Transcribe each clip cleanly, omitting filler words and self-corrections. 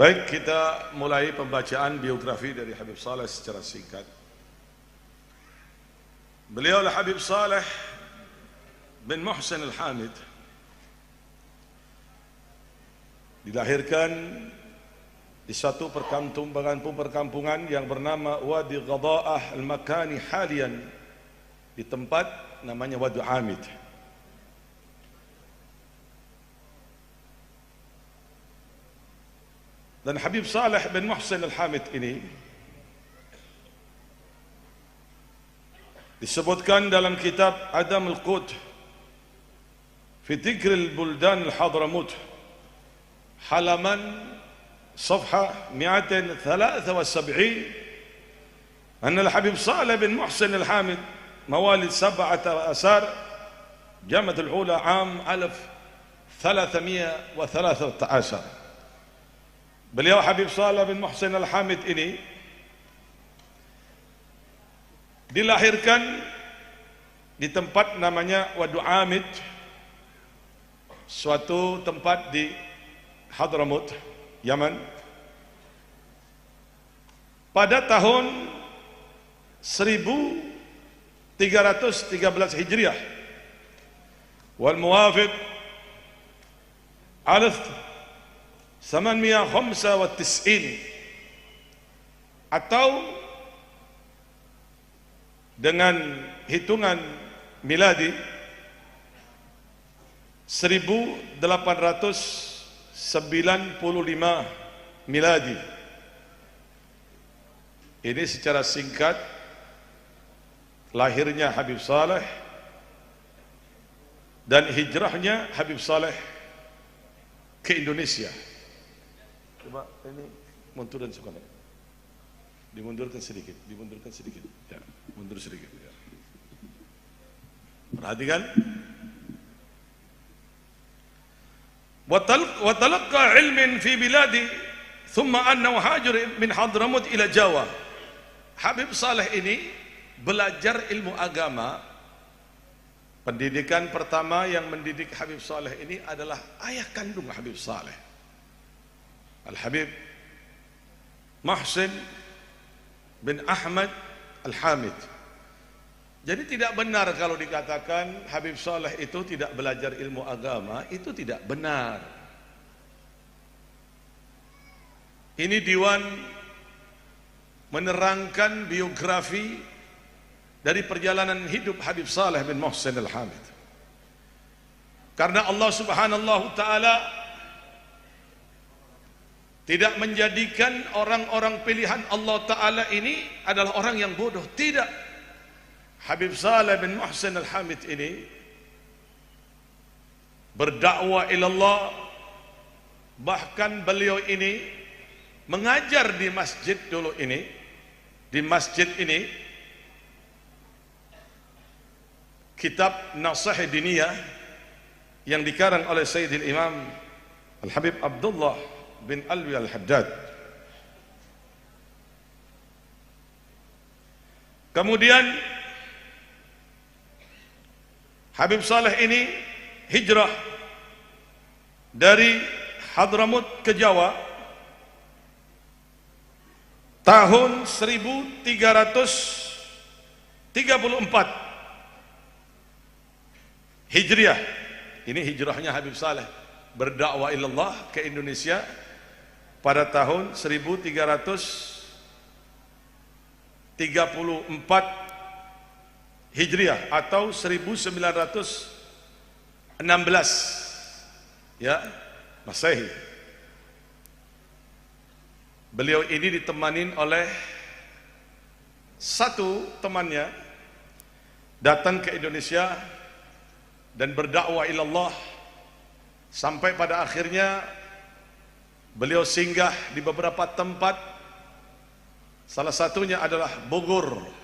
Baik, kita mulai pembacaan biografi dari Habib Saleh secara singkat. Beliau adalah Habib Saleh bin Muhsin Al-Hamid. Dilahirkan di satu perkampungan yang bernama Wadi Ghada'ah Al-Makani halian, di tempat namanya Wadi Hamid. Dan Habib Saleh bin Muhsin Al-Hamid ini disebutkan dalam kitab Adam Al-Qut fi Dzikr Al-Buldan Al-Hadramut, halaman صفحة 273 أن الحبيب صالح بن محسن الحامد مواليد 7 آذار جمادى الأولى عام 1313. Beliau Habib Saleh bin Muhsin Al-Hamid ini dilahirkan di tempat namanya Wadi Hamid, suatu tempat di Hadramut, Yaman, pada tahun 1313 Hijriah, wal muwafiq alaf 895, atau dengan hitungan miladi 1895 miladi. Ini secara singkat lahirnya Habib Saleh dan hijrahnya Habib Saleh ke Indonesia. Coba ini munduran suka, dimundurkan sedikit, ya, mundur sedikit. Ya. Perhatikan. وتلقى علم في بلادي ثم أنه هاجر من حضرموت إلى Jawa. Habib Saleh ini belajar ilmu agama. Pendidikan pertama yang mendidik Habib Saleh ini adalah ayah kandung Habib Saleh, Al-Habib Muhsin bin Ahmad Al-Hamid. Jadi tidak benar kalau dikatakan Habib Saleh itu tidak belajar ilmu agama, itu tidak benar. Ini diwan menerangkan biografi dari perjalanan hidup Habib Saleh bin Muhsin Al-Hamid. Karena Allah Subhanahu wa taala tidak menjadikan orang-orang pilihan Allah taala ini adalah orang yang bodoh, tidak. Habib Saleh bin Muhsin Al-Hamid ini berdakwah ilallah, bahkan beliau ini mengajar di masjid dulu ini, di masjid ini kitab Nasaih Diniyah yang dikarang oleh Sayyidil Imam Al-Habib Abdullah bin Alwi Al-Haddad. Kemudian Habib Saleh ini hijrah dari Hadramut ke Jawa tahun 1334 Hijriah. Ini hijrahnya Habib Saleh berdakwah ilallah ke Indonesia pada tahun 1334 Hijriah atau 1916 ya, Masehi. Beliau ini ditemanin oleh satu temannya datang ke Indonesia dan berdakwah ilallah sampai pada akhirnya beliau singgah di beberapa tempat, salah satunya adalah Bogor.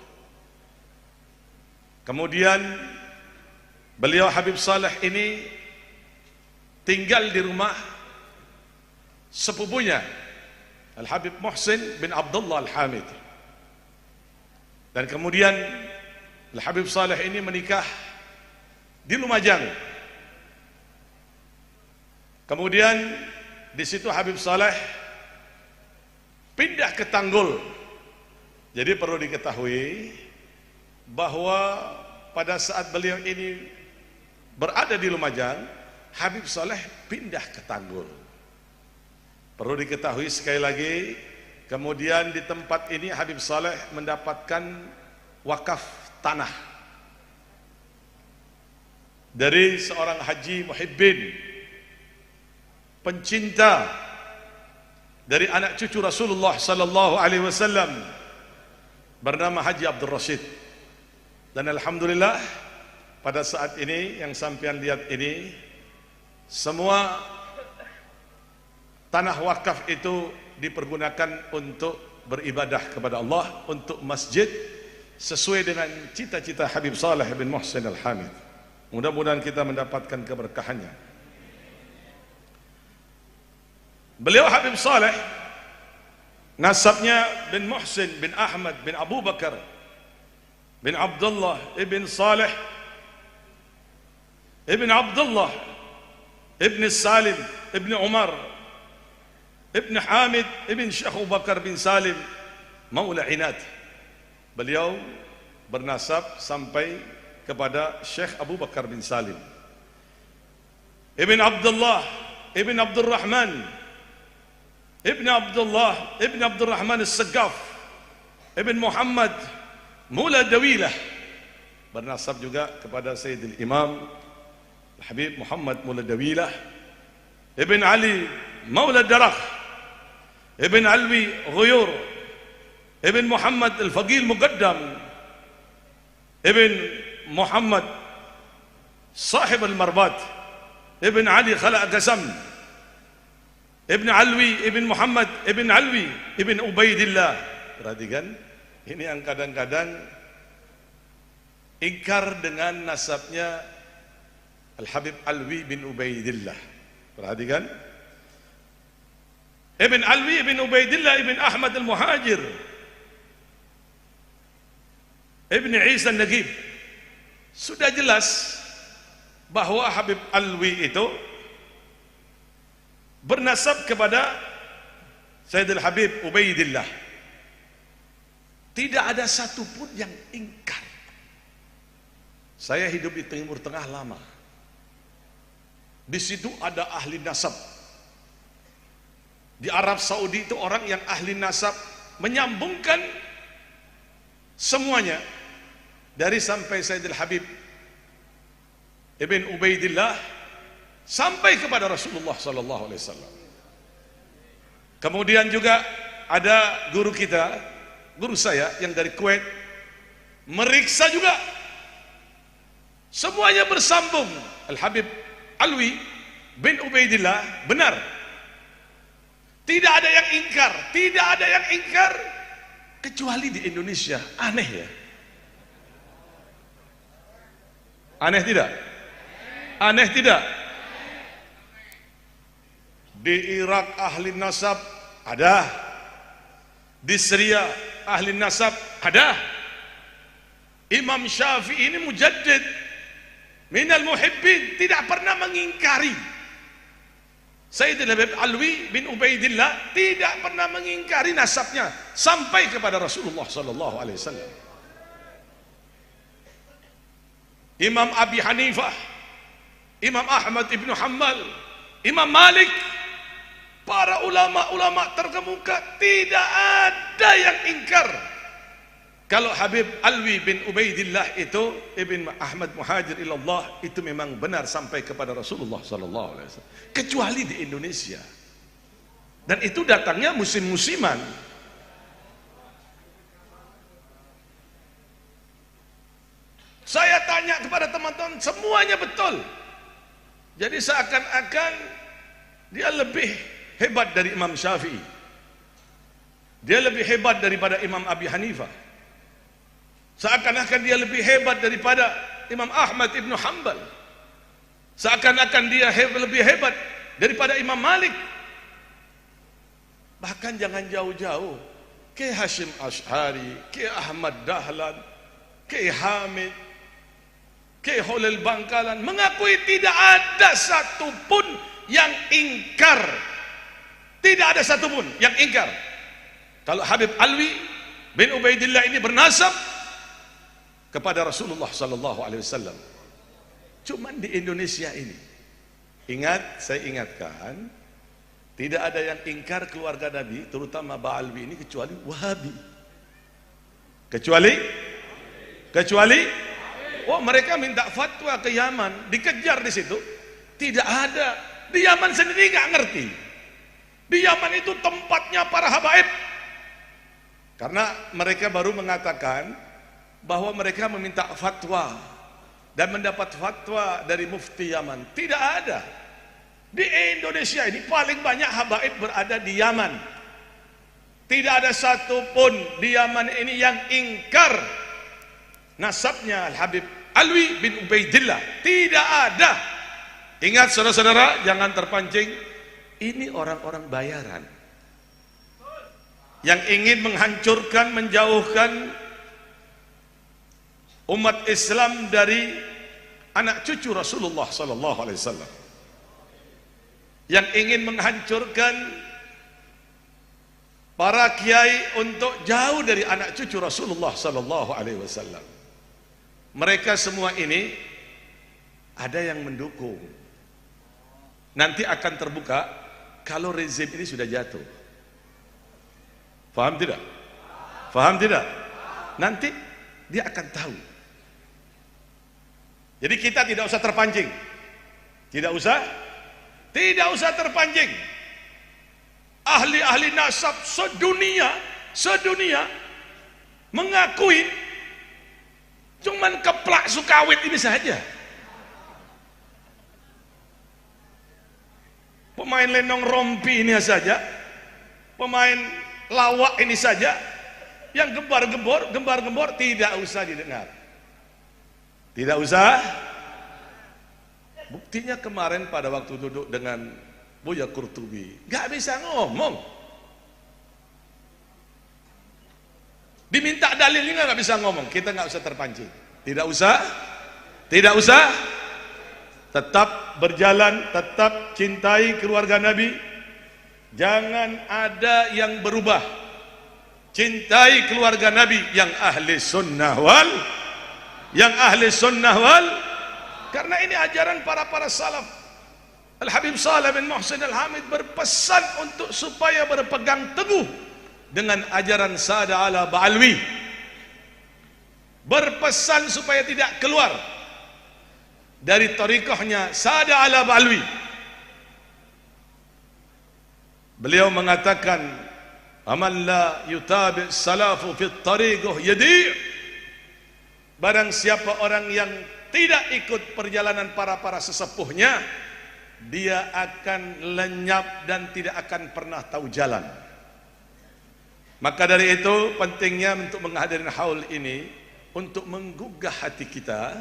Kemudian beliau Habib Saleh ini tinggal di rumah sepupunya Al-Habib Muhsin bin Abdullah Al-Hamid. Dan kemudian Al-Habib Saleh ini menikah di Lumajang. Kemudian di situ Habib Saleh ke Tanggul. Jadi perlu diketahui bahwa pada saat beliau ini berada di Lumajang, Habib Saleh pindah ke Tanggul. Perlu diketahui sekali lagi, kemudian di tempat ini Habib Saleh mendapatkan wakaf tanah dari seorang Haji Muhibbin, pencinta dari anak cucu Rasulullah sallallahu alaihi wasallam, bernama Haji Abdul Rashid. Dan alhamdulillah pada saat ini yang sampean lihat ini, semua tanah wakaf itu dipergunakan untuk beribadah kepada Allah, untuk masjid, sesuai dengan cita-cita Habib Saleh bin Muhsin Al-Hamid. Mudah-mudahan kita mendapatkan keberkahannya. Beliau Habib Saleh, nasabnya bin Muhsin bin Ahmad bin Abu Bakar bin Abdullah ibn Saleh ibn Abdullah ibn Salim ibn Umar ibn Hamid ibn Syekh Abu Bakar bin Salim Maula Inad. Beliau bernasab sampai kepada Syekh Abu Bakar bin Salim ibn Abdullah ibn Abdul Rahman Ibn Abdullah Ibn Abdul Rahman As-Saggaf Ibn Muhammad Mula Dawilah, bernasab juga kepada Sayyidil Imam Habib Muhammad Mula Dawilah Ibn Ali Maula Darakh Ibn Alwi Ghuyur Ibn Muhammad Al-Faqih Muqaddam Ibn Muhammad Sahib Al-Marbat Ibn Ali Khala' Qasam Ibn Alwi, Ibn Muhammad, Ibn Alwi, Ibn Ubaidillah. Perhatikan, ini yang kadang-kadang ingkar dengan nasabnya Al-Habib Alwi bin Ubaidillah. Perhatikan, Ibn Alwi, Ibn Ubaidillah, Ibn Ahmad Al-Muhajir, Ibn Isa Al-Nagib. Sudah jelas bahwa Habib Alwi itu bernasab kepada Sayyidil Habib Ubaidillah. Tidak ada satupun yang ingkar. Saya hidup di Timur Tengah lama. Di situ ada ahli nasab. Di Arab Saudi itu orang yang ahli nasab menyambungkan semuanya dari sampai Sayyidil Habib Ibn Ubaidillah sampai kepada Rasulullah sallallahu alaihi wasallam. Kemudian juga ada guru kita, guru saya yang dari Kuwait, meriksa juga. Semuanya bersambung. Al-Habib Alwi bin Ubaidillah benar. Tidak ada yang ingkar, tidak ada yang ingkar kecuali di Indonesia. Aneh ya? Aneh tidak? Aneh tidak? Di Irak ahli nasab ada, di Syria ahli nasab ada. Imam Syafi'i ini mujaddid minal muhibbin, tidak pernah mengingkari. Sayyidina Habib Alwi bin Ubaidillah tidak pernah mengingkari nasabnya sampai kepada Rasulullah sallallahu alaihi wasallam. Imam Abi Hanifah, Imam Ahmad ibn Hanbal, Imam Malik, para ulama-ulama terkemuka tidak ada yang ingkar kalau Habib Alwi bin Ubaidillah itu Ibn Ahmad Muhajir ilallah itu memang benar sampai kepada Rasulullah sallallahu alaihi wasallam, kecuali di Indonesia. Dan itu datangnya musim-musiman. Saya tanya kepada teman-teman, semuanya betul. Jadi seakan-akan dia lebih hebat dari Imam Syafi'i, dia lebih hebat daripada Imam Abi Hanifah, seakan-akan dia lebih hebat daripada Imam Ahmad ibn Hanbal, seakan-akan dia lebih hebat daripada Imam Malik. Bahkan jangan jauh-jauh, Kiai Hashim Ash'ari, Kiai Ahmad Dahlan, Kiai Hamid, Kiai Holil Bangkalan mengakui tidak ada satupun yang ingkar. Tidak ada satupun yang ingkar. kalau Habib Alwi bin Ubaidillah ini bernasab kepada Rasulullah sallallahu alaihi wasallam. Cuman di Indonesia ini, ingat, saya ingatkan, tidak ada yang ingkar keluarga Nabi, terutama Ba'alwi ini, kecuali Wahabi. Kecuali oh, mereka minta fatwa ke Yaman, dikejar di situ. Tidak ada. Di Yaman sendiri nggak ngerti. Di Yaman itu tempatnya para habaib. Karena mereka baru mengatakan bahwa mereka meminta fatwa dan mendapat fatwa dari mufti Yaman. Tidak ada. Di Indonesia ini paling banyak habaib berada di Yaman. Tidak ada satupun di Yaman ini yang ingkar nasabnya Al-Habib Alwi bin Ubaidillah. Tidak ada. Ingat saudara-saudara, jangan terpancing. Ini orang-orang bayaran yang ingin menghancurkan, menjauhkan umat Islam dari anak cucu Rasulullah sallallahu alaihi wasallam, yang ingin menghancurkan para kiai untuk jauh dari anak cucu Rasulullah sallallahu alaihi wasallam. Mereka semua ini ada yang mendukung. Nanti akan terbuka kalau rezim ini sudah jatuh. Faham tidak? Faham tidak? Nanti dia akan tahu. Jadi kita tidak usah terpancing. Tidak usah terpancing. Ahli-ahli nasab sedunia mengakui cuman keplak Sukawit ini saja. Pemain lenong rompi ini saja, pemain lawak ini saja, yang gembar-gembor tidak usah didengar. Tidak usah. Buktinya kemarin pada waktu duduk dengan Buya Qurtubi, gak bisa ngomong. Diminta dalilnya gak bisa ngomong. Kita gak usah terpancing. Tidak usah. Tetap berjalan, tetap cintai keluarga Nabi. Jangan ada yang berubah. Cintai keluarga Nabi yang ahli sunnah wal, karena ini ajaran para salaf. Al-Habib Saleh bin Muhsin Al-Hamid berpesan untuk supaya berpegang teguh dengan ajaran Sada ala Ba'alwi. Berpesan supaya tidak keluar dari tariqahnya Sada ala Ba'alwi. Beliau mengatakan, "Aman la yutabi' salafu fi tariqah yadi'." Barang siapa orang yang tidak ikut perjalanan para sesepuhnya, dia akan lenyap dan tidak akan pernah tahu jalan. Maka dari itu pentingnya untuk menghadiri haul ini, untuk menggugah hati kita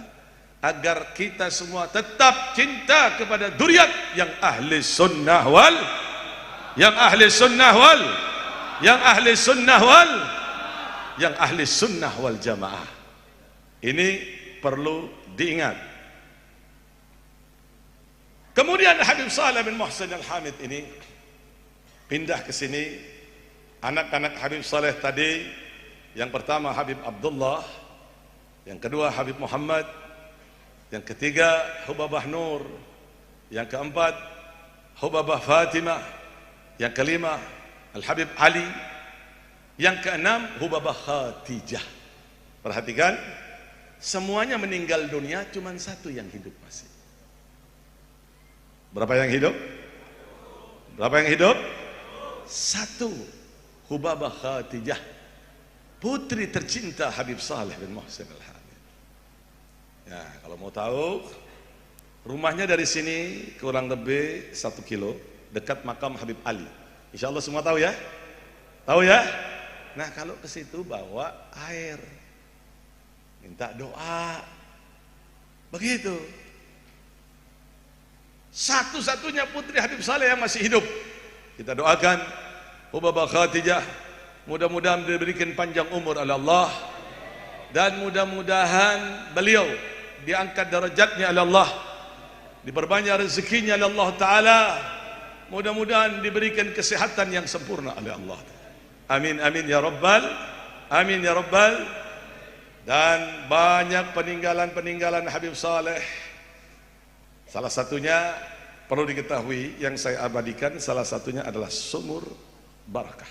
agar kita semua tetap cinta kepada dzurriyyat yang ahli sunnah wal, yang ahli sunnah wal jamaah. Ini perlu diingat. Kemudian Habib Saleh bin Muhsin Al-Hamid ini pindah ke sini. Anak-anak Habib Saleh tadi, yang pertama Habib Abdullah, yang kedua Habib Muhammad, yang ketiga Hubabah Nur, yang keempat Hubabah Fatimah, yang kelima Al-Habib Ali, yang keenam Hubabah Khadijah. Perhatikan, semuanya meninggal dunia, cuma satu yang hidup masih. Berapa yang hidup? Satu. Hubabah Khadijah, putri tercinta Habib Saleh bin Muhsin Al-Hamid. Ya, kalau mau tahu, rumahnya dari sini kurang lebih 1 kilo, dekat makam Habib Ali. Insya Allah semua tahu ya? Tahu ya? Nah, kalau ke situ bawa air, minta doa, begitu. Satu-satunya putri Habib Saleh yang masih hidup. Kita doakan Hubabah Khadijah, mudah-mudahan diberikan panjang umur oleh Allah, dan mudah-mudahan beliau diangkat derajatnya oleh Allah, diperbanyak rezekinya oleh Allah Ta'ala, mudah-mudahan diberikan kesehatan yang sempurna oleh Allah. Amin amin ya rabbal, amin ya rabbal. Dan banyak peninggalan-peninggalan Habib Saleh. Salah satunya perlu diketahui yang saya abadikan, salah satunya adalah sumur barakah.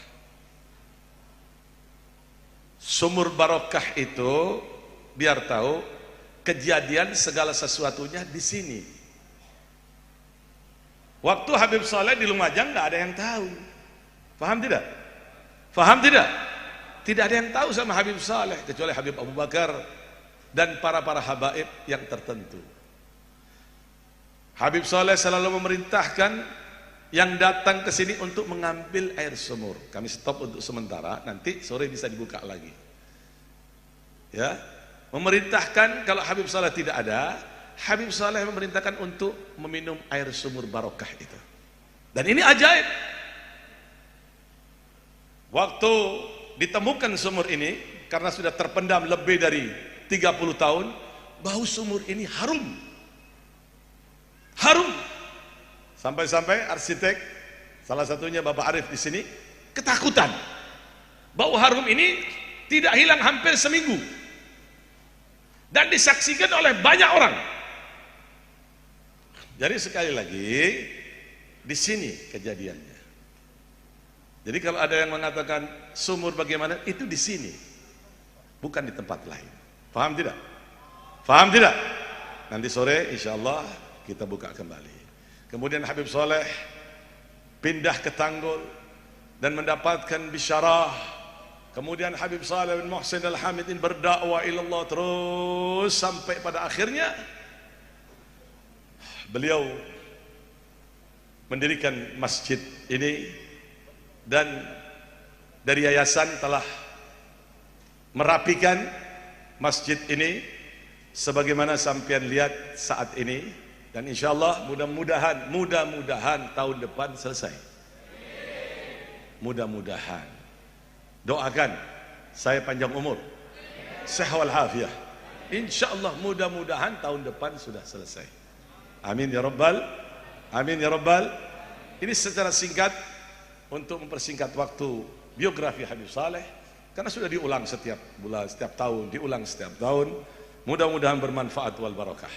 Sumur barakah itu biar tahu kejadian segala sesuatunya di sini. Waktu Habib Saleh di Lumajang nggak ada yang tahu. Paham tidak? Paham tidak? Tidak ada yang tahu sama Habib Saleh kecuali Habib Abu Bakar dan para habaib yang tertentu. Habib Saleh selalu memerintahkan yang datang ke sini untuk mengambil air sumur. Kami stop untuk sementara, nanti sore bisa dibuka lagi. Ya, memerintahkan kalau Habib Saleh tidak ada, Habib Saleh memerintahkan untuk meminum air sumur barokah itu. Dan ini ajaib. Waktu ditemukan sumur ini, karena sudah terpendam lebih dari 30 tahun, bau sumur ini harum. Harum. Sampai-sampai arsitek, salah satunya Bapak Arif di sini, ketakutan. Bau harum ini tidak hilang hampir seminggu. Dan disaksikan oleh banyak orang. Jadi sekali lagi, di sini kejadiannya. Jadi kalau ada yang mengatakan sumur bagaimana, itu di sini, bukan di tempat lain. Paham tidak? Paham tidak? Nanti sore insya Allah kita buka kembali. Kemudian Habib Saleh pindah ke Tanggul dan mendapatkan bisyarah. Kemudian Habib Saleh bin Muhsin Al-Hamidin berdakwah ilallah terus sampai pada akhirnya beliau mendirikan masjid ini. Dan dari yayasan telah merapikan masjid ini sebagaimana sampean lihat saat ini, dan insyaallah mudah-mudahan tahun depan selesai. Mudah-mudahan. Doakan saya panjang umur, sehat wal afiah. Insyaallah mudah-mudahan tahun depan sudah selesai. Amin ya rabbal, amin ya rabbal. Ini secara singkat untuk mempersingkat waktu biografi Habib Saleh, karena sudah diulang setiap bulan, setiap tahun, diulang setiap tahun. Mudah-mudahan bermanfaat wal barakah.